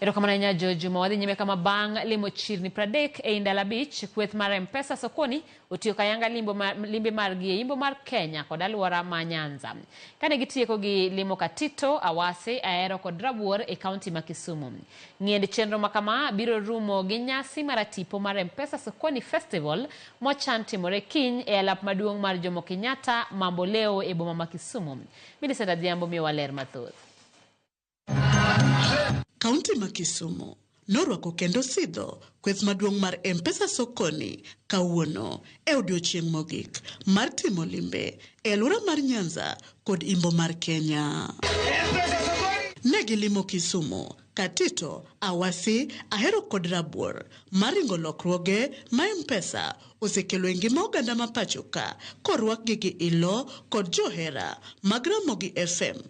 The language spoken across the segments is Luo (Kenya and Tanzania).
Erokamana nya Jojo mawadhi nyime kama bang limo chirni pradek e Indala Beach kweth mar M-Pesa sokoni otiyo kayanga limbe margi e imbo mar Kenya kod aluora ma Nyanza. Kane gitieko gi limo Katito, Awase, Ahero kod Rabuor e kaunti ma Kisumu. Ng'end chenro makama biro rumo gi nyasi maratipo mar M-Pesa sokoni festival mochan timore kiny e alap maduong' mar Jomo Kenyatta Mamboleo e boma ma Kisumu. Millicent Adhiambo miyo waler mathoth. Kaunti ma Kisumu norwako kendo sidho kweth maduong' mar M-Pesa sokoni kawuono e odiochieng' mogik mar timo limbe e alwora mar Nyanza kod imbo mar Kenya. Negi limo Kisumu, Katito, Awase, Ahero kod Rabuor maringo lokruoge ma M-Pesa osekelo e ngima oganda ma pachoka korwak gi ilo kod johera mag Ramogi FM.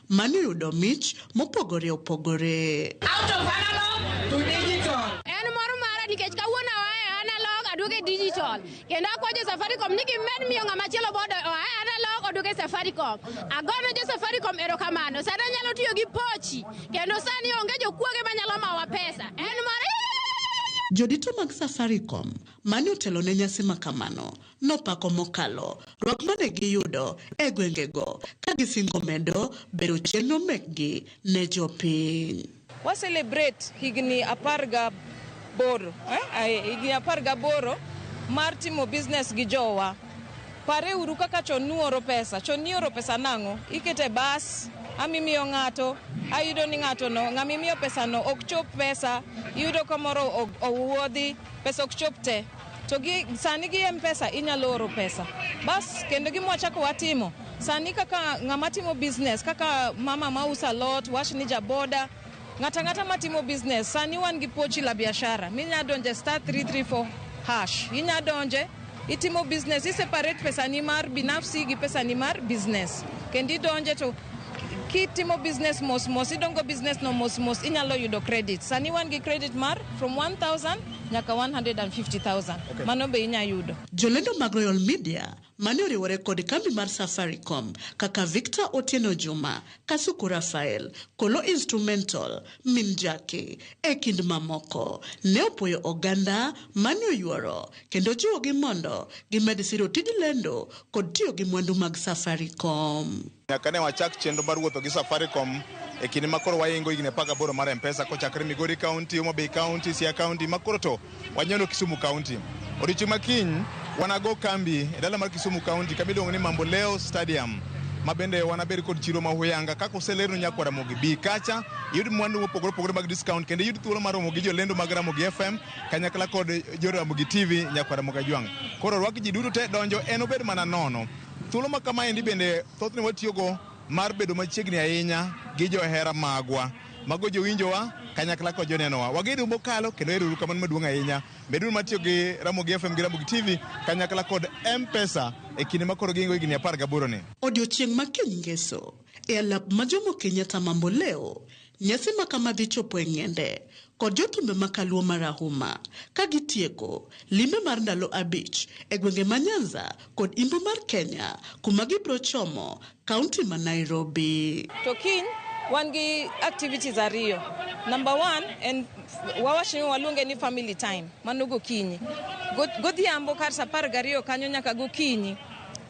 Mani yudo mich mopogore opogore. Out of analog to digital. En moro mara nikech kawuono analog aduoke digital. Kendo akwajo Safaricom niki med miyo ng'ama chielo bodo analog aduoke Safaricom. Agono jo Safaricom erokamano. Sana nyalo tiyo gi pochi. Kendo sani onge jokuoge manyalo mawa pesa. En mara Jodito mag Safaricom mani otelo ne nyasi makamano nopako mokalo rwak mane giyudo e gwengego ka gisingo medo bero chenro mekgi ne jopiny. Wa celebrate higni aparga boro mar timo business gi jowa. Pare uru kaka chon nuoro pesa. Chon nioro pesa nango ikete bas amimiyo ng'ato ayudo ni ng'ato no ng'amimiyo pesa no ok chop pesa yudo kamoro owuodhi pesa ok chop te to sani gi M-Pesa inyalo oro pesa bas kendo gimwachako watimo sani kaka ng'ama timo business kaka mama mausa lot washni jaboda ng'ata matimo business sani wan gi pochi la biashara minya donje *334# inya donje itimo business separate pesa ni mar binafsi gi pesa ni mar business kendi donje to kitimo business mos idongo business no mos inyalo yudo credit sani wan gi credit mar from 1,000 nyaka 150,000 okay. Mano be inya yudo. Jolendo mag Royal Media mane oriwore kod kambi mar Safaricom kaka Victor Otieno Juma, Kasuku Rafael, Kolo Instrumental, Minjaki, e kind mamoko ne opoyo oganda mane oyuoro kendo jiwo gi mondo gimed siro tij lendo kod tiyo gi mwandu mag Safaricom. Nyaka ne wachak chenro mar wuotho gi Safaricom e kinde makoro waingo higni 18 mar M-Pesa kochakre Migori County, Homa Bay County, Siaya County makoro to wanyono Kisumu County. Odiochieng' makiny wanago kambi e dala mar Kisumu County kambi iluongo ni Mamboleo Stadium mabende wanaber kod chiro ma huyanga kaka oselerno nyaka Ramogi bi kacha yud mwandu mopogore opogore mag discount kendo yud thuolo mar romo gi jolendo mag Ramogi FM kanyakla kod jo Ramogi TV nyaka Ramogi Jwang'. Koro rwak ji duto te donjo en obed mana nono. Thuolo ma kama endi bende thothne watiyogo mar bedo machiegni ahinya gi johera magwa mago jowinjowa kanyakla kod jonenowa wagedo mokalo kendo ero kamano maduong' ahinya beduru matiyo gi Ramogi FM gi Ramogi TV kanyakla kod M-Pesa e kinde makoro gingo higni 18 ni. Odiochieng' makiny ngeso e alap ma Jomo Kenyatta Mamboleo nyasi makama dhi chopo e ng'ende kod jotumbe makaluo marahuma ka gitieko limbe mar ndalo abich e gwenge ma Nyanza kod imbo mar Kenya kuma gibro chomo kaunti ma Nairobi. To kiny wan gi activities ariyo. Number 1 en wawachni waluonge ni family time mano gokinyi. Godhiambo kar 12 kanyo nyaka gokinyi.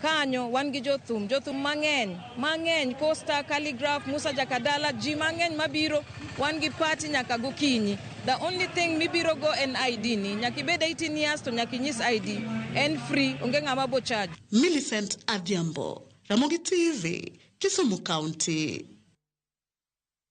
Kanyo wan gi jothum mang'eny Costa, Calligraph, Musa Jakadala, ji mang'eny mabiro wan gi party nyaka gokinyi. The only thing mibiro go en ID ni nyaka ibed 18 years to nyaka inyis ID en free onge ng'ama bo charge. Millicent Adhiambo, Ramogi TV, Kisumu County.